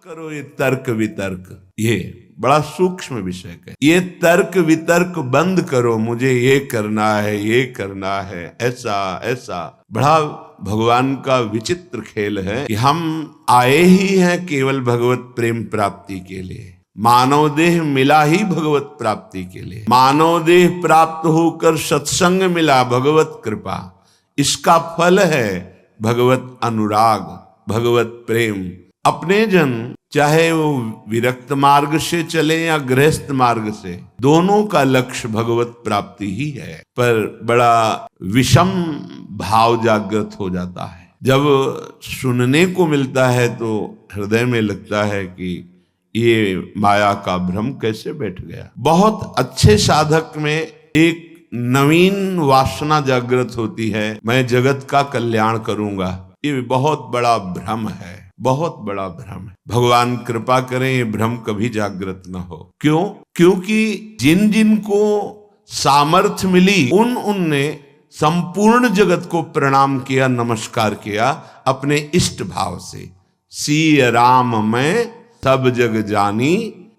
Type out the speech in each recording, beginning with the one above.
करो ये तर्क वितर्क, ये बड़ा सूक्ष्म विषय है। ये तर्क वितर्क बंद करो, मुझे ये करना है, ये करना है, ऐसा ऐसा। बड़ा भगवान का विचित्र खेल है कि हम आए ही हैं केवल भगवत प्रेम प्राप्ति के लिए। मानव देह मिला ही भगवत प्राप्ति के लिए। मानव देह प्राप्त होकर सत्संग मिला, भगवत कृपा। इसका फल है भगवत अनुराग, भगवत प्रेम। अपने जन चाहे वो विरक्त मार्ग से चले या गृहस्थ मार्ग से, दोनों का लक्ष्य भगवत प्राप्ति ही है। पर बड़ा विषम भाव जागृत हो जाता है। जब सुनने को मिलता है तो हृदय में लगता है कि ये माया का भ्रम कैसे बैठ गया। बहुत अच्छे साधक में एक नवीन वासना जागृत होती है, मैं जगत का कल्याण करूंगा। ये बहुत बड़ा भ्रम है, बहुत बड़ा भ्रम है। भगवान कृपा करें ये भ्रम कभी जागृत न हो। क्यों? क्योंकि जिन जिन को सामर्थ्य मिली उनने संपूर्ण जगत को प्रणाम किया, नमस्कार किया अपने इष्ट भाव से। सी राम मैं सब जग जानी,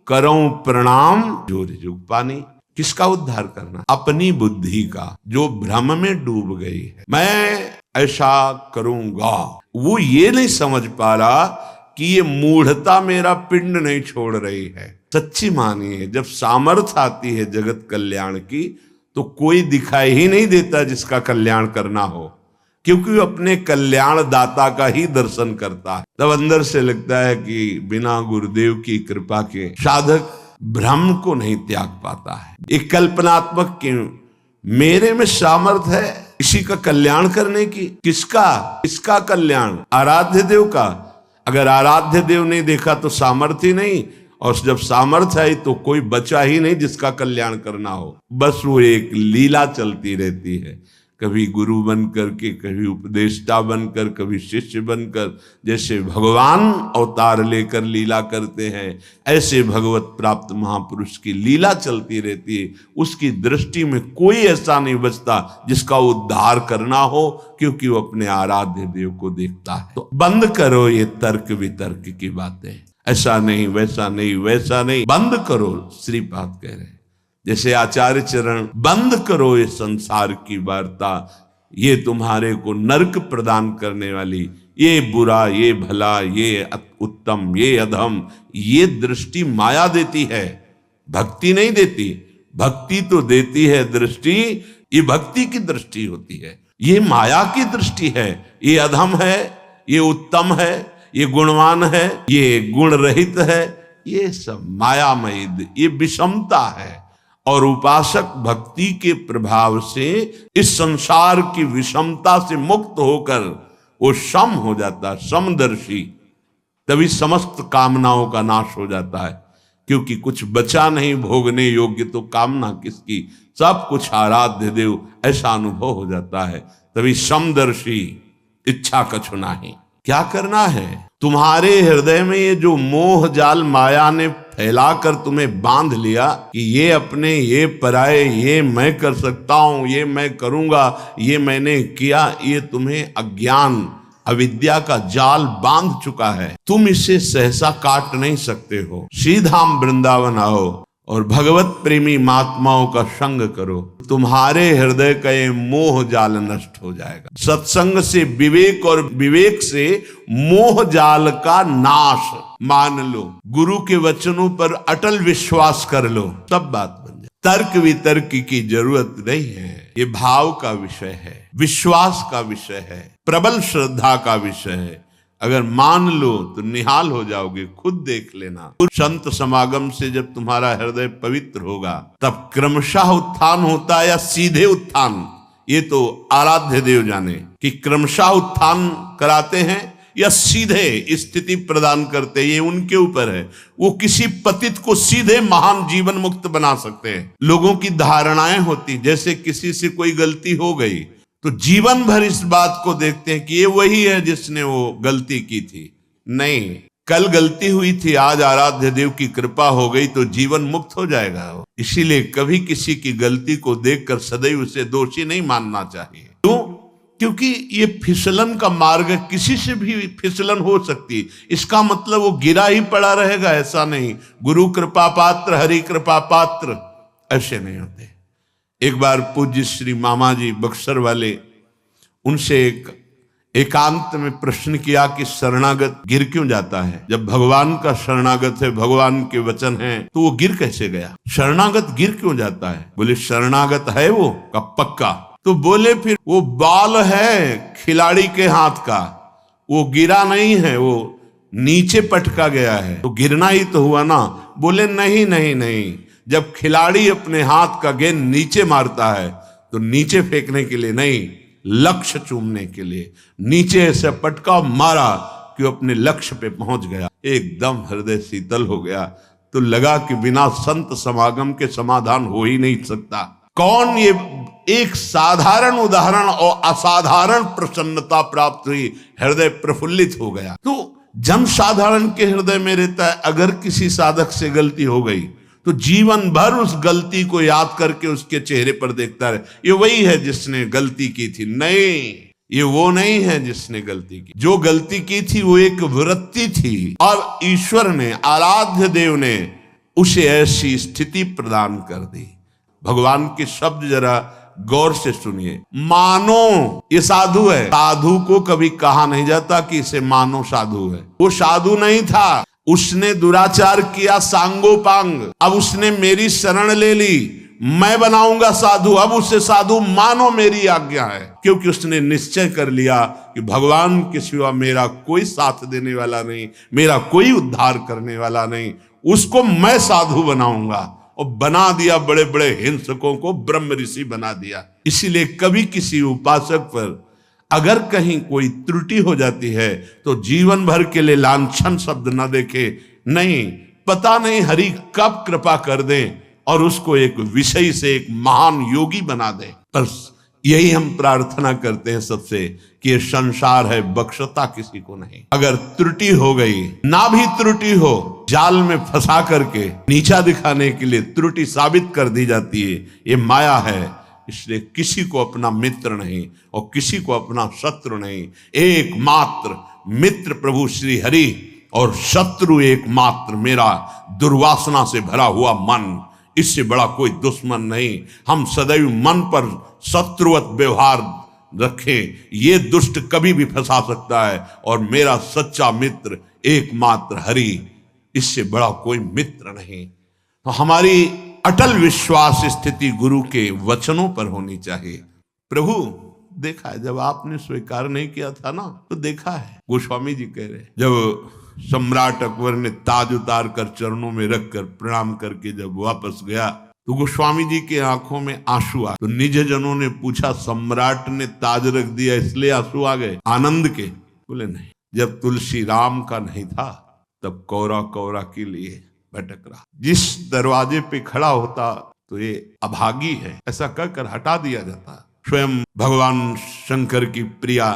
करऊं प्रणाम जोर जुग पानी। किसका उद्धार करना? अपनी बुद्धि का, जो भ्रम में डूब गई है। मैं ऐसा करूंगा, वो ये नहीं समझ पा रहा कि ये मूढ़ता मेरा पिंड नहीं छोड़ रही है। सच्ची मानिए, जब सामर्थ्य आती है जगत कल्याण की तो कोई दिखाई ही नहीं देता जिसका कल्याण करना हो, क्योंकि वो अपने कल्याण दाता का ही दर्शन करता है। तब अंदर से लगता है कि बिना गुरुदेव की कृपा के साधक भ्रम को नहीं त्याग पाता है। एक कल्पनात्मक के मेरे में सामर्थ्य है किसी का कल्याण करने की। किसका कल्याण? आराध्य देव का। अगर आराध्य देव नहीं देखा तो सामर्थ्य नहीं, और जब सामर्थ्य आई तो कोई बचा ही नहीं जिसका कल्याण करना हो। बस वो एक लीला चलती रहती है, कभी गुरु बनकर के, कभी उपदेष्टा बनकर, कभी शिष्य बनकर। जैसे भगवान अवतार लेकर लीला करते हैं, ऐसे भगवत प्राप्त महापुरुष की लीला चलती रहती है। उसकी दृष्टि में कोई ऐसा नहीं बचता जिसका उद्धार करना हो, क्योंकि वो अपने आराध्य देव को देखता है। तो बंद करो ये तर्क वितर्क की बातें, ऐसा नहीं, वैसा नहीं, वैसा नहीं, बंद करो। श्रीपाद कह रहे हैं, जैसे आचार्य चरण, बंद करो ये संसार की वार्ता, ये तुम्हारे को नरक प्रदान करने वाली, ये बुरा, ये भला, ये उत्तम, ये अधम, ये दृष्टि माया देती है, भक्ति नहीं देती। भक्ति तो देती है दृष्टि, ये भक्ति की दृष्टि होती है। ये माया की दृष्टि है, ये अधम है, ये उत्तम है, ये गुणवान है, ये गुण रहित है। ये सब मायामयी, ये विषमता है। और उपासक भक्ति के प्रभाव से इस संसार की विषमता से मुक्त होकर वो सम हो जाता है, समदर्शी। तभी समस्त कामनाओं का नाश हो जाता है, क्योंकि कुछ बचा नहीं भोगने योग्य, तो कामना किसकी? सब कुछ आराध्य देव, ऐसा अनुभव हो जाता है। तभी समदर्शी, इच्छा कछु नाही। क्या करना है? तुम्हारे हृदय में ये जो मोह जाल माया ने फैलाकर तुम्हें बांध लिया कि ये अपने, ये पराये, ये मैं कर सकता हूं, ये मैं करूंगा, ये मैंने किया, ये तुम्हें अज्ञान अविद्या का जाल बांध चुका है। तुम इसे सहसा काट नहीं सकते हो। सीधा वृंदावन आओ और भगवत प्रेमी महात्माओं का संग करो, तुम्हारे हृदय का ये मोह जाल नष्ट हो जाएगा। सत्संग से विवेक और विवेक से मोह जाल का नाश मान लो। गुरु के वचनों पर अटल विश्वास कर लो, सब बात बन जाए। तर्क वितर्क की जरूरत नहीं है। ये भाव का विषय है, विश्वास का विषय है, प्रबल श्रद्धा का विषय है। अगर मान लो तो निहाल हो जाओगे। खुद देख लेना, संत समागम से जब तुम्हारा हृदय पवित्र होगा, तब क्रमशः उत्थान होता है या सीधे उत्थान, ये तो आराध्य देव जाने कि क्रमशः उत्थान कराते हैं या सीधे स्थिति प्रदान करते, ये उनके ऊपर है। वो किसी पतित को सीधे महान जीवन मुक्त बना सकते हैं। लोगों की धारणाएं होती, जैसे किसी से कोई गलती हो गई तो जीवन भर इस बात को देखते हैं कि ये वही है जिसने वो गलती की थी। नहीं, कल गलती हुई थी, आज आराध्य देव की कृपा हो गई तो जीवन मुक्त हो जाएगा। इसीलिए कभी किसी की गलती को देखकर सदैव उसे दोषी नहीं मानना चाहिए। क्यों? क्योंकि ये फिसलन का मार्ग है, किसी से भी फिसलन हो सकती है। इसका मतलब वो गिरा ही पड़ा रहेगा ऐसा नहीं। गुरु कृपा पात्र, हरि कृपा पात्र ऐसे नहीं होते। एक बार पूज्य श्री मामा जी बक्सर वाले, उनसे एक एकांत में प्रश्न किया कि शरणागत गिर क्यों जाता है? जब भगवान का शरणागत है, भगवान के वचन हैं, तो वो गिर कैसे गया? शरणागत गिर क्यों जाता है? बोले शरणागत है वो का पक्का। तो बोले फिर वो बाल है खिलाड़ी के हाथ का, वो गिरा नहीं है, वो नीचे पटका गया है, तो गिरना ही तो हुआ ना। बोले नहीं नहीं नहीं, जब खिलाड़ी अपने हाथ का गेंद नीचे मारता है तो नीचे फेंकने के लिए नहीं, लक्ष्य चूमने के लिए नीचे ऐसे पटका मारा कि वो अपने लक्ष्य पे पहुंच गया। एकदम हृदय शीतल हो गया। तो लगा कि बिना संत समागम के समाधान हो ही नहीं सकता। कौन? ये एक साधारण उदाहरण और असाधारण प्रसन्नता प्राप्त हुई, हृदय प्रफुल्लित हो गया। तो जन साधारण के हृदय में रहता है, अगर किसी साधक से गलती हो गई तो जीवन भर उस गलती को याद करके उसके चेहरे पर देखता रहे, ये वही है जिसने गलती की थी। नहीं, ये वो नहीं है जिसने गलती की। जो गलती की थी वो एक वृत्ति थी, और ईश्वर ने, आराध्य देव ने उसे ऐसी स्थिति प्रदान कर दी। भगवान के शब्द जरा गौर से सुनिए। मानो ये साधु है, साधु को कभी कहा नहीं जाता कि इसे मानो साधु है। वो साधु नहीं था, उसने दुराचार किया सांगोपांग, अब उसने मेरी शरण ले ली, मैं बनाऊंगा साधु, अब उसे साधु मानो, मेरी आज्ञा है। क्योंकि उसने निश्चय कर लिया कि भगवान के सिवा मेरा कोई साथ देने वाला नहीं, मेरा कोई उद्धार करने वाला नहीं, उसको मैं साधु बनाऊंगा। और बना दिया, बड़े बड़े हिंसकों को ब्रह्म ऋषि बना दिया। इसीलिए कभी किसी उपासक पर अगर कहीं कोई त्रुटि हो जाती है तो जीवन भर के लिए लांछन शब्द न देखे। नहीं, पता नहीं हरि कब कृपा कर दे और उसको एक विषय से एक महान योगी बना दे। बस यही हम प्रार्थना करते हैं सबसे कि ये संसार है, बख्शता किसी को नहीं। अगर त्रुटि हो गई, ना भी त्रुटि हो, जाल में फंसा करके नीचा दिखाने के लिए त्रुटि साबित कर दी जाती है, ये माया है। इसलिए किसी को अपना मित्र नहीं और किसी को अपना शत्रु नहीं। एकमात्र मित्र प्रभु श्री हरि और शत्रु एकमात्र मेरा दुर्वासना से भरा हुआ मन। इससे बड़ा कोई दुश्मन नहीं। हम सदैव मन पर शत्रुवत व्यवहार रखें, ये दुष्ट कभी भी फंसा सकता है। और मेरा सच्चा मित्र एकमात्र हरि, इससे बड़ा कोई मित्र नहीं। तो हमारी अटल विश्वास स्थिति गुरु के वचनों पर होनी चाहिए। प्रभु देखा है, जब आपने स्वीकार नहीं किया था ना, तो देखा है। गोस्वामी जी कह रहे, जब सम्राट अकबर ने ताज उतार कर चरणों में रखकर प्रणाम करके जब वापस गया तो गोस्वामी जी की आंखों में आंसू आ। तो निज जनों ने पूछा, सम्राट ने ताज रख दिया इसलिए आंसू आ गए आनंद के? बोले नहीं, जब तुलसी राम का नहीं था तब कौरा कौरा के लिए भटक रहा। जिस दरवाजे पे खड़ा होता तो ये अभागी है, ऐसा कहकर हटा दिया जाता। स्वयं भगवान शंकर की प्रिया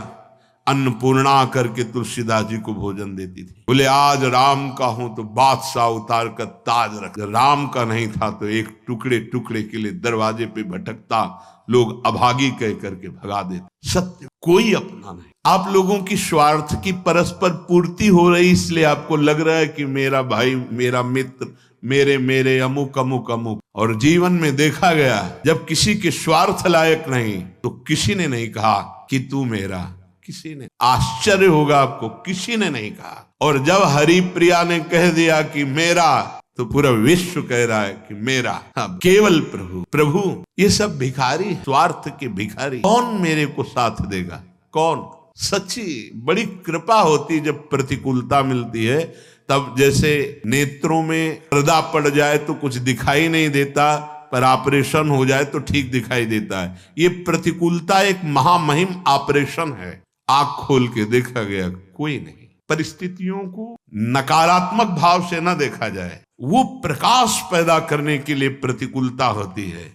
अन्नपूर्णा करके तुलसीदास जी को भोजन देती थी। बोले आज राम का हूं तो बादशाह उतार कर ताज रख। राम का नहीं था तो एक टुकड़े टुकड़े के लिए दरवाजे पे भटकता, लोग अभागी कह करके भगा देते। सत्य कोई अपना नहीं। आप लोगों की स्वार्थ की परस्पर पूर्ति हो रही, इसलिए आपको लग रहा है कि मेरा भाई, मेरा मित्र, मेरे मेरे अमुक अमुक अमुक। और जीवन में देखा गया, जब किसी के स्वार्थ लायक नहीं तो किसी ने नहीं कहा कि तू मेरा, किसी ने। आश्चर्य होगा आपको, किसी ने नहीं कहा। और जब हरिप्रिया ने कह दिया कि मेरा, तो पूरा विश्व कह रहा है कि मेरा। अब केवल प्रभु प्रभु। ये सब भिखारी, स्वार्थ के भिखारी। कौन मेरे को साथ देगा? कौन? सच्ची बड़ी कृपा होती जब प्रतिकूलता मिलती है। तब जैसे नेत्रों में पर्दा पड़ जाए तो कुछ दिखाई नहीं देता, पर ऑपरेशन हो जाए तो ठीक दिखाई देता है। ये प्रतिकूलता एक महामहिम ऑपरेशन है। आंख खोल के देखा गया कोई नहीं। परिस्थितियों को नकारात्मक भाव से न देखा जाए, वो प्रकाश पैदा करने के लिए प्रतिकूलता होती है।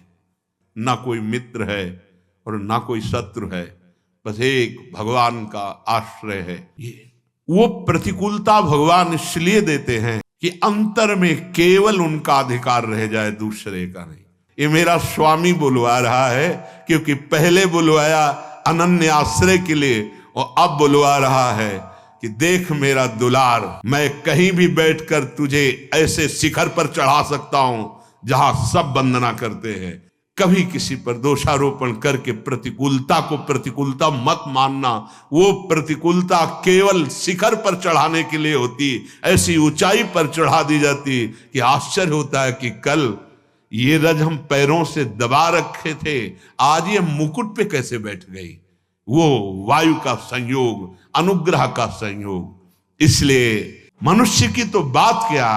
ना कोई मित्र है और ना कोई शत्रु है, बस एक भगवान का आश्रय है। ये वो प्रतिकूलता भगवान इसलिए देते हैं कि अंतर में केवल उनका अधिकार रह जाए, दूसरे का नहीं। ये मेरा स्वामी बुलवा रहा है, क्योंकि पहले बुलवाया अनन्य आश्रय के लिए, और अब बुलवा रहा है कि देख मेरा दुलार, मैं कहीं भी बैठकर तुझे ऐसे शिखर पर चढ़ा सकता हूं जहां सब वंदना करते हैं। कभी किसी पर दोषारोपण करके प्रतिकूलता को प्रतिकूलता मत मानना। वो प्रतिकूलता केवल शिखर पर चढ़ाने के लिए होती, ऐसी ऊंचाई पर चढ़ा दी जाती कि आश्चर्य होता है कि कल ये रज हम पैरों से दबा रखे थे, आज ये मुकुट पे कैसे बैठ गई। वो वायु का संयोग, अनुग्रह का संयोग। इसलिए मनुष्य की तो बात क्या,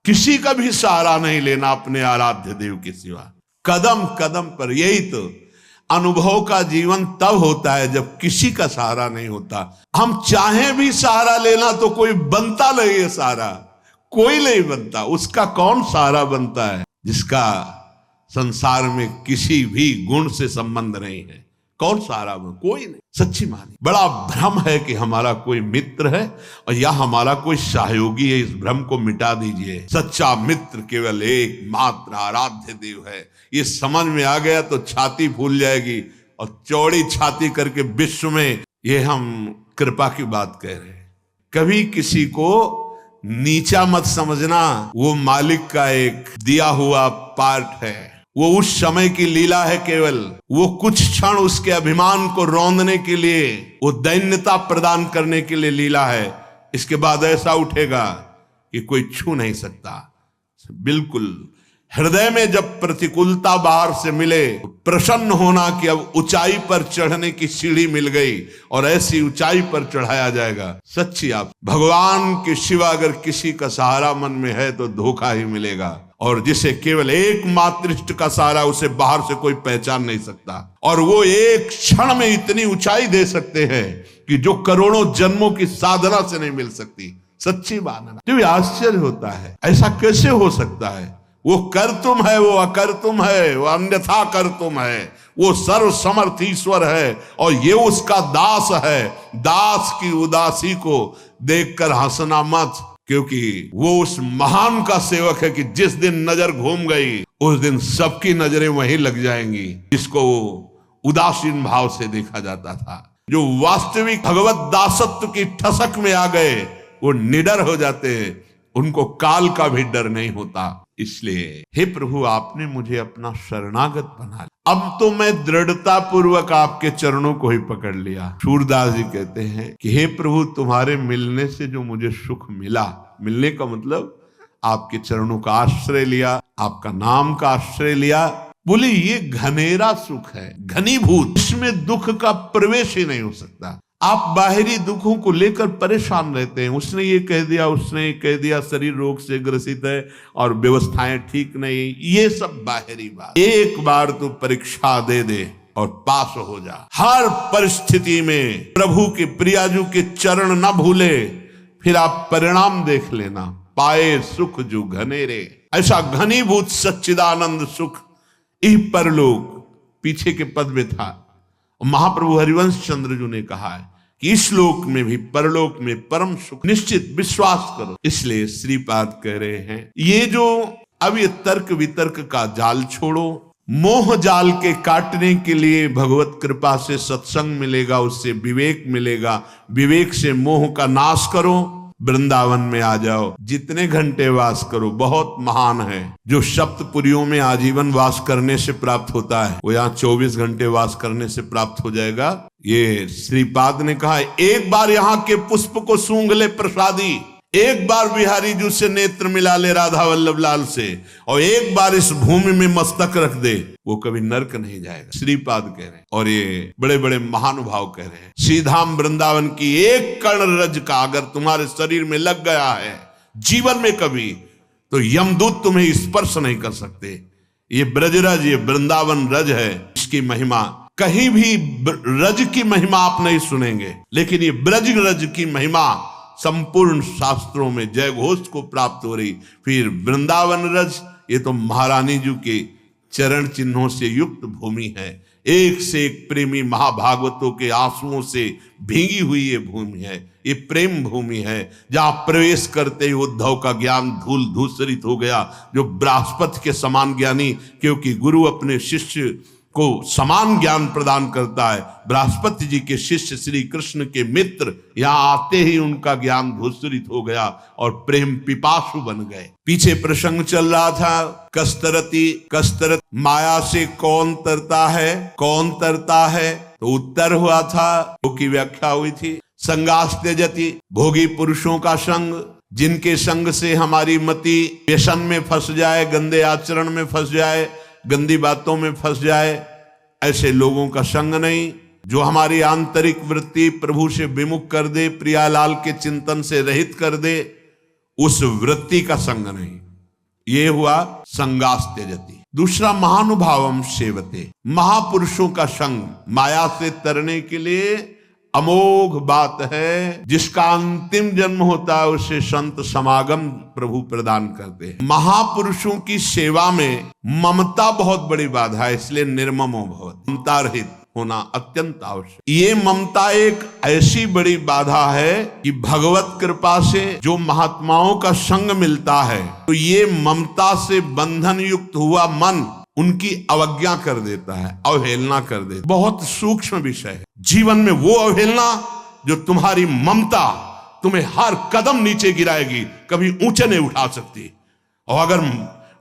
किसी का भी सहारा नहीं लेना अपने आराध्य देव के सिवा। कदम कदम पर, यही तो अनुभव का जीवन तब होता है जब किसी का सहारा नहीं होता। हम चाहें भी सहारा लेना तो कोई बनता नहीं है सहारा, कोई नहीं बनता। उसका कौन सहारा बनता है जिसका संसार में किसी भी गुण से संबंध नहीं है। कौन सहारा बन, कोई नहीं। सच्ची मानी बड़ा भ्रम है कि हमारा कोई मित्र है और या हमारा कोई सहयोगी है। इस भ्रम को मिटा दीजिए। सच्चा मित्र केवल एक मात्र आराध्य देव है। ये समझ में आ गया तो छाती फूल जाएगी, और चौड़ी छाती करके विश्व में, ये हम कृपा की बात कह रहे हैं। कभी किसी को नीचा मत समझना, वो मालिक का एक दिया हुआ पार्ट है। वो उस समय की लीला है केवल। वो कुछ क्षण उसके अभिमान को रौंदने के लिए, वो दैन्यता प्रदान करने के लिए लीला है। इसके बाद ऐसा उठेगा कि कोई छू नहीं सकता। बिल्कुल हृदय में जब प्रतिकूलता बाहर से मिले, प्रसन्न होना कि अब ऊंचाई पर चढ़ने की सीढ़ी मिल गई और ऐसी ऊंचाई पर चढ़ाया जाएगा। सच्ची आप भगवान के सिवा अगर किसी का सहारा मन में है तो धोखा ही मिलेगा। और जिसे केवल एकमात्र इष्ट का सहारा, उसे बाहर से कोई पहचान नहीं सकता। और वो एक क्षण में इतनी ऊंचाई दे सकते हैं कि जो करोड़ों जन्मों की साधना से नहीं मिल सकती। सच्ची बात है। जो आश्चर्य होता है, ऐसा कैसे हो सकता है। वो कर तुम है, वो अकर तुम है, वो अन्यथा कर तुम है। वो सर्व समर्थ ईश्वर है और ये उसका दास है। दास की उदासी को देखकर हंसना मत, क्योंकि वो उस महान का सेवक है कि जिस दिन नजर घूम गई उस दिन सबकी नजरें वहीं लग जाएंगी, जिसको उदासीन भाव से देखा जाता था। जो वास्तविक भगवत दासत्व की ठसक में आ गए वो निडर हो जाते हैं, उनको काल का भी डर नहीं होता। इसलिए हे प्रभु, आपने मुझे अपना शरणागत बना लिया। अब तो मैं दृढ़ता पूर्वक आपके चरणों को ही पकड़ लिया। सूरदास जी कहते हैं कि हे प्रभु, तुम्हारे मिलने से जो मुझे सुख मिला, मिलने का मतलब आपके चरणों का आश्रय लिया, आपका नाम का आश्रय लिया। बोले ये घनेरा सुख है, घनीभूत, इसमें दुख का प्रवेश ही नहीं हो सकता। आप बाहरी दुखों को लेकर परेशान रहते हैं। उसने ये कह दिया, उसने ये कह दिया, शरीर रोग से ग्रसित है और व्यवस्थाएं ठीक नहीं, ये सब बाहरी बात। एक बार तू परीक्षा दे दे और पास हो जा। हर परिस्थिति में प्रभु के प्रियाजू के चरण न भूले, फिर आप परिणाम देख लेना। पाए सुख जो घनेरे, ऐसा घनीभूत सच्चिदानंद सुख इह परलोक, पीछे के पद में था। महाप्रभु हरिवंश चंद्र जी ने कहा है कि इस लोक में भी परलोक में परम सुख निश्चित, विश्वास करो। इसलिए श्रीपाद कह रहे हैं, ये जो अब ये तर्क वितर्क का जाल छोड़ो, मोह जाल के काटने के लिए भगवत कृपा से सत्संग मिलेगा, उससे विवेक मिलेगा। विवेक से मोह का नाश करो, वृंदावन में आ जाओ। जितने घंटे वास करो बहुत महान है। जो सप्तपुरियों में आजीवन वास करने से प्राप्त होता है, वो यहाँ 24 घंटे वास करने से प्राप्त हो जाएगा। ये श्रीपाद ने कहा, एक बार यहाँ के पुष्प को सूंघ ले प्रसादी, एक बार बिहारी जी से नेत्र मिला ले राधा वल्लभ लाल से, और एक बार इस भूमि में मस्तक रख दे, वो कभी नरक नहीं जाएगा। श्रीपाद कह रहे हैं, और ये बड़े बड़े महानुभाव कह रहे हैं। श्रीधाम वृंदावन की एक कण रज का अगर तुम्हारे शरीर में लग गया है जीवन में कभी, तो यमदूत तुम्हें स्पर्श नहीं कर सकते। ये ब्रजरज, ये वृंदावन रज है, इसकी महिमा कहीं भी रज की महिमा आप नहीं सुनेंगे, लेकिन ये ब्रज रज की महिमा संपूर्ण शास्त्रों में जय घोष को प्राप्त हो रही। फिर वृंदावन रज, ये तो महारानी जी के चरण चिन्हों से युक्त भूमि है। एक से एक प्रेमी महाभागवतों के आंसुओं से भीगी हुई ये भूमि है। ये प्रेम भूमि है जहां प्रवेश करते ही उद्धव का ज्ञान धूल धूसरित हो गया, जो बृहस्पति के समान ज्ञानी, क्योंकि गुरु अपने शिष्य को समान ज्ञान प्रदान करता है। बृहस्पति जी के शिष्य श्री कृष्ण के मित्र यहाँ आते ही उनका ज्ञान भूस्फुरित हो गया और प्रेम पिपासु बन गए। पीछे प्रसंग चल रहा था, कस्तरत माया से कौन तरता है, तो उत्तर हुआ था, की व्याख्या हुई थी, संगास्त्यजति, भोगी पुरुषों का संग, जिनके संग से हमारी मति व्यसन में फंस जाए, गंदे आचरण में फंस जाए, गंदी बातों में फंस जाए, ऐसे लोगों का संग नहीं। जो हमारी आंतरिक वृत्ति प्रभु से विमुख कर दे, प्रियालाल के चिंतन से रहित कर दे, उस वृत्ति का संग नहीं। ये हुआ संगास्त्यजति। दूसरा महानुभावम सेवते, महापुरुषों का संग माया से तरने के लिए अमोघ बात है। जिसका अंतिम जन्म होता है उसे संत समागम प्रभु प्रदान करते हैं। महापुरुषों की सेवा में ममता बहुत बड़ी बाधा है, इसलिए निर्ममो भवति, ममता रहित होना अत्यंत आवश्यक। ये ममता एक ऐसी बड़ी बाधा है कि भगवत कृपा से जो महात्माओं का संग मिलता है तो ये ममता से बंधन युक्त हुआ मन उनकी अवज्ञा कर देता है, अवहेलना कर देता है। बहुत सूक्ष्म विषय है। जीवन में वो अवहेलना जो तुम्हारी ममता तुम्हें हर कदम नीचे गिराएगी, कभी ऊंचे नहीं उठा सकती। और अगर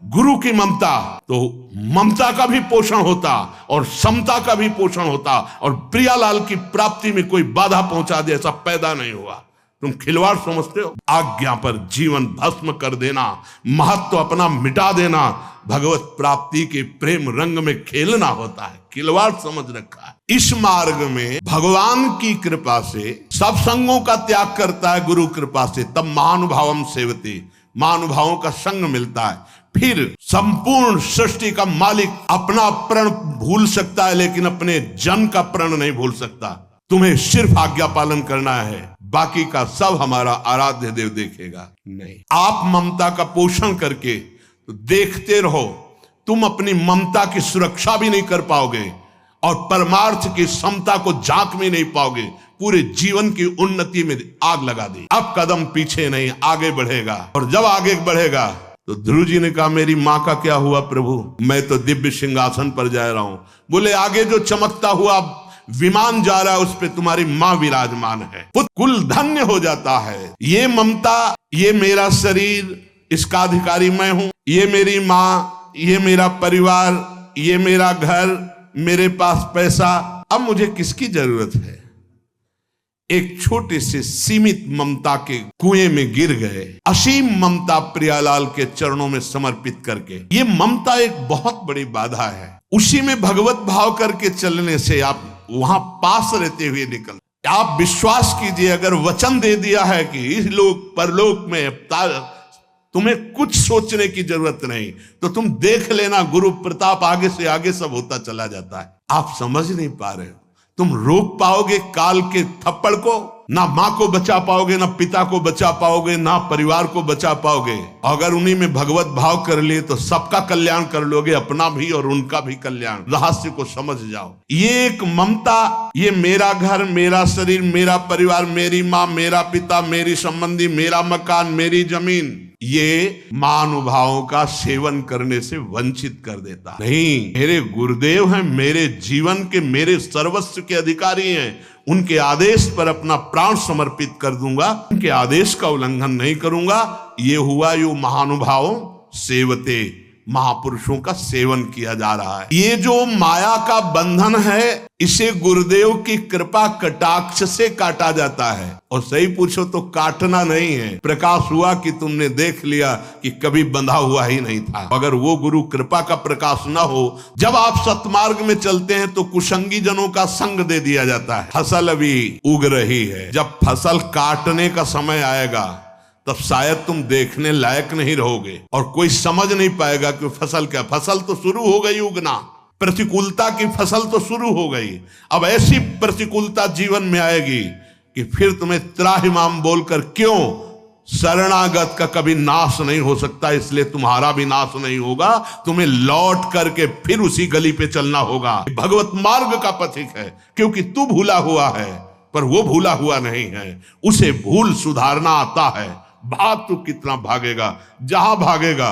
गुरु की ममता, तो ममता का भी पोषण होता और समता का भी पोषण होता, और प्रियालाल की प्राप्ति में कोई बाधा पहुंचा दे ऐसा पैदा नहीं हुआ। तुम खिलवाड़ समझते हो? आज्ञा पर जीवन भस्म कर देना, महत्व अपना मिटा देना, भगवत प्राप्ति के प्रेम रंग में खेलना होता है। खिलवाड़ समझ रखा है। इस मार्ग में भगवान की कृपा से सब संगों का त्याग करता है, गुरु कृपा से, तब महानुभावम सेवते, महानुभावों का संग मिलता है। फिर संपूर्ण सृष्टि का मालिक अपना प्रण भूल सकता है, लेकिन अपने जन का प्रण नहीं भूल सकता। तुम्हें सिर्फ आज्ञा पालन करना है, बाकी का सब हमारा आराध्य देव देखेगा। नहीं, आप ममता का पोषण करके तो देखते रहो, तुम अपनी ममता की सुरक्षा भी नहीं कर पाओगे और परमार्थ की समता को झांक में नहीं पाओगे। पूरे जीवन की उन्नति में आग लगा दी। अब कदम पीछे नहीं, आगे बढ़ेगा। और जब आगे बढ़ेगा तो ध्रुव जी ने कहा, मेरी माँ का क्या हुआ प्रभु? मैं तो दिव्य सिंहासन पर जा रहा हूं। बोले, आगे जो चमकता हुआ विमान जा रहा है उस पे तुम्हारी माँ विराजमान है। कुल धन्य हो जाता है। ये ममता, ये मेरा शरीर, इसका अधिकारी मैं हूं, ये मेरी माँ, ये मेरा परिवार, ये मेरा घर, मेरे पास पैसा, अब मुझे किसकी जरूरत है? एक छोटे से सीमित ममता के कुएं में गिर गए। असीम ममता प्रियालाल के चरणों में समर्पित करके, ये ममता एक बहुत बड़ी बाधा है। उसी में भगवत भाव करके चलने से आप वहां पास रहते हुए निकल। आप विश्वास कीजिए, अगर वचन दे दिया है कि इस लोक परलोक में तुम्हें कुछ सोचने की जरूरत नहीं, तो तुम देख लेना, गुरु प्रताप आगे से आगे सब होता चला जाता है। आप समझ नहीं पा रहे हो। तुम रोक पाओगे काल के थप्पड़ को? ना माँ को बचा पाओगे, ना पिता को बचा पाओगे, ना परिवार को बचा पाओगे। अगर उन्हीं में भगवत भाव कर लिए तो सबका कल्याण कर लोगे, अपना भी और उनका भी कल्याण। रहस्य को समझ जाओ। ये एक ममता, ये मेरा घर, मेरा शरीर, मेरा परिवार, मेरी माँ, मेरा पिता, मेरी संबंधी, मेरा मकान, मेरी जमीन, ये महानुभावों का सेवन करने से वंचित कर देता। नहीं, मेरे गुरुदेव हैं, मेरे जीवन के, मेरे सर्वस्व के अधिकारी हैं, उनके आदेश पर अपना प्राण समर्पित कर दूंगा, उनके आदेश का उल्लंघन नहीं करूंगा। ये हुआ यो महानुभावों सेवते, महापुरुषों का सेवन किया जा रहा है। ये जो माया का बंधन है, इसे गुरुदेव की कृपा कटाक्ष से काटा जाता है। और सही पूछो तो काटना नहीं है, प्रकाश हुआ कि तुमने देख लिया कि कभी बंधा हुआ ही नहीं था। अगर वो गुरु कृपा का प्रकाश ना हो, जब आप सतमार्ग में चलते हैं तो कुसंगी जनों का संग दे दिया जाता है। फसल अभी उग रही है, जब फसल काटने का समय आएगा तब शायद तुम देखने लायक नहीं रहोगे और कोई समझ नहीं पाएगा कि फसल क्या। फसल तो शुरू हो गई उगना, प्रतिकूलता की फसल तो शुरू हो गई। अब ऐसी प्रतिकूलता जीवन में आएगी कि फिर तुम्हें त्राहिमाम बोलकर, क्यों? शरणागत का कभी नाश नहीं हो सकता, इसलिए तुम्हारा भी नाश नहीं होगा। तुम्हें लौट करके फिर उसी गली पे चलना होगा। भगवत मार्ग का पथिक है, क्योंकि तू भूला हुआ है पर वो भूला हुआ नहीं है। उसे भूल सुधारना आता है। भाग तो कितना भागेगा, जहां भागेगा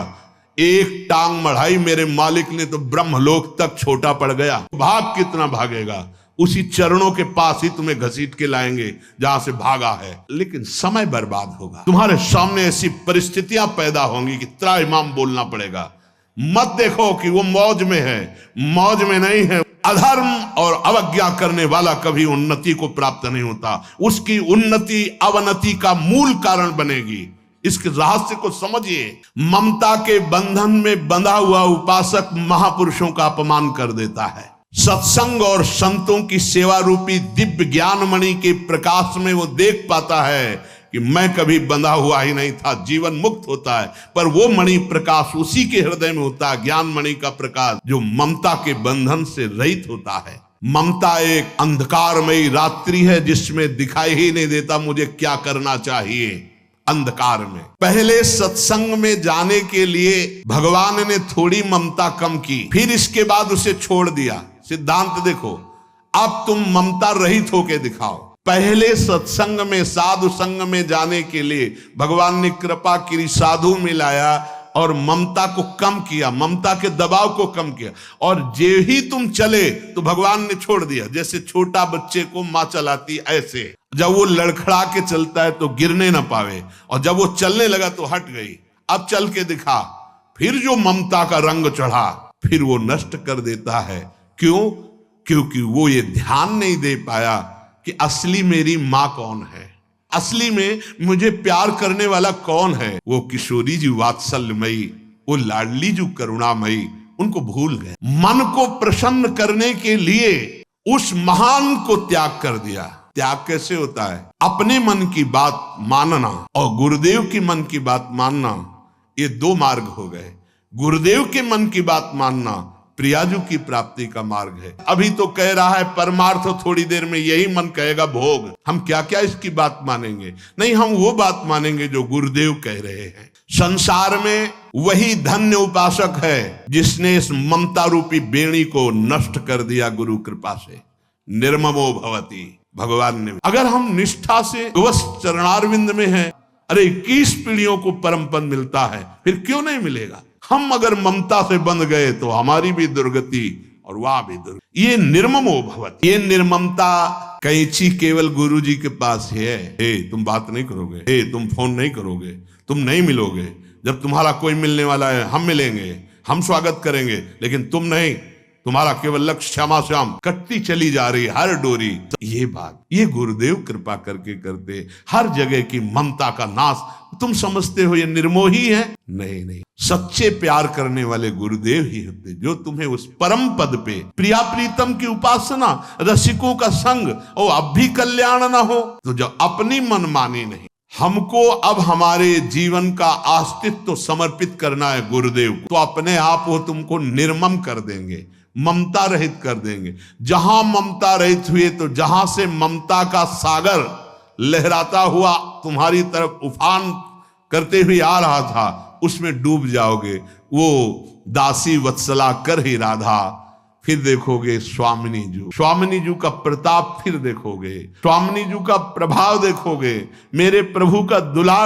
एक टांग बढ़ाई मेरे मालिक ने तो ब्रह्मलोक तक छोटा पड़ गया। भाग कितना भागेगा, उसी चरणों के पास ही तुम्हें घसीट के लाएंगे जहां से भागा है। लेकिन समय बर्बाद होगा, तुम्हारे सामने ऐसी परिस्थितियां पैदा होंगी कि त्राहिमाम बोलना पड़ेगा। मत देखो कि वो मौज में है, मौज में नहीं है। अधर्म और अवज्ञा करने वाला कभी उन्नति को प्राप्त नहीं होता, उसकी उन्नति अवनति का मूल कारण बनेगी। इसके रहस्य को समझिए। ममता के बंधन में बंधा हुआ उपासक महापुरुषों का अपमान कर देता है। सत्संग और संतों की सेवा रूपी दिव्य ज्ञान मणि के प्रकाश में वो देख पाता है कि मैं कभी बंधा हुआ ही नहीं था, जीवन मुक्त होता है। पर वो मणि प्रकाश उसी के हृदय में होता है, ज्ञान मणि का प्रकाश, जो ममता के बंधन से रहित होता है। ममता एक अंधकारमयी रात्रि है जिसमें दिखाई ही नहीं देता मुझे क्या करना चाहिए। अंधकार में पहले सत्संग में जाने के लिए भगवान ने थोड़ी ममता कम की, फिर इसके बाद उसे छोड़ दिया। सिद्धांत देखो, अब तुम ममता रहित होके दिखाओ। पहले सत्संग में साधु संग में जाने के लिए भगवान ने कृपा की, साधु में लाया और ममता को कम किया, ममता के दबाव को कम किया। और जे ही तुम चले तो भगवान ने छोड़ दिया। जैसे छोटा बच्चे को माँ चलाती, ऐसे जब वो लड़खड़ा के चलता है तो गिरने ना पावे, और जब वो चलने लगा तो हट गई। अब चल के दिखा। फिर जो ममता का रंग चढ़ा फिर वो नष्ट कर देता है। क्यों? क्योंकि वो ये ध्यान नहीं दे पाया कि असली मेरी माँ कौन है, असली में मुझे प्यार करने वाला कौन है। वो किशोरी जी वात्सल्यमयी, वो लाडली जी करुणामयी, उनको भूल गए। मन को प्रसन्न करने के लिए उस महान को त्याग कर दिया। त्याग कैसे होता है? अपने मन की बात मानना और गुरुदेव की मन की बात मानना, ये दो मार्ग हो गए। गुरुदेव के मन की बात मानना प्रियाजू की प्राप्ति का मार्ग है। अभी तो कह रहा है परमार्थ, थोड़ी देर में यही मन कहेगा भोग। हम क्या क्या इसकी बात मानेंगे? नहीं, हम वो बात मानेंगे जो गुरुदेव कह रहे हैं। संसार में वही धन्य उपासक है जिसने इस ममता रूपी बेड़ी को नष्ट कर दिया गुरु कृपा से। निर्ममो भवति, भगवान ने। अगर हम निष्ठा से बस चरणारविंद में हैं, अरे 21 पीढ़ियों को परम पद मिलता है, फिर क्यों नहीं मिलेगा? हम अगर ममता से बंध गए तो हमारी भी दुर्गति और वह भी दुर्गति। ये निर्ममो भवति, ये निर्ममता कैंची केवल गुरु जी के पास है। तुम बात नहीं करोगे, तुम फोन नहीं करोगे, तुम नहीं मिलोगे। जब तुम्हारा कोई मिलने वाला है हम मिलेंगे, हम स्वागत करेंगे, लेकिन तुम नहीं। तुम्हारा केवल लक्ष्य श्यामा श्याम, कटती चली जा रही हर डोरी। ये बात ये गुरुदेव कृपा करके करते। हर जगह की ममता का नाश तुम समझते हो ये निर्मोही है? नहीं नहीं, सच्चे प्यार करने वाले गुरुदेव ही होते जो तुम्हें उस परम पद पे प्रिया प्रीतम की उपासना, रसिकों का संग और अब भी कल्याण ना हो तो जो अपनी मनमानी नहीं। हमको अब हमारे जीवन का अस्तित्व समर्पित करना है गुरुदेव को, तो अपने आप वो तुमको निर्मम कर देंगे, ममता रहित कर देंगे। जहां ममता रहित हुए तो जहां से ममता का सागर लहराता हुआ तुम्हारी तरफ उफान करते हुए आ रहा था, उसमें डूब जाओगे। वो दासी वत्सला कर ही राधा, फिर देखोगे स्वामिनी जू का प्रताप, फिर देखोगे स्वामिनी जू का प्रभाव, देखोगे मेरे प्रभु का दुलार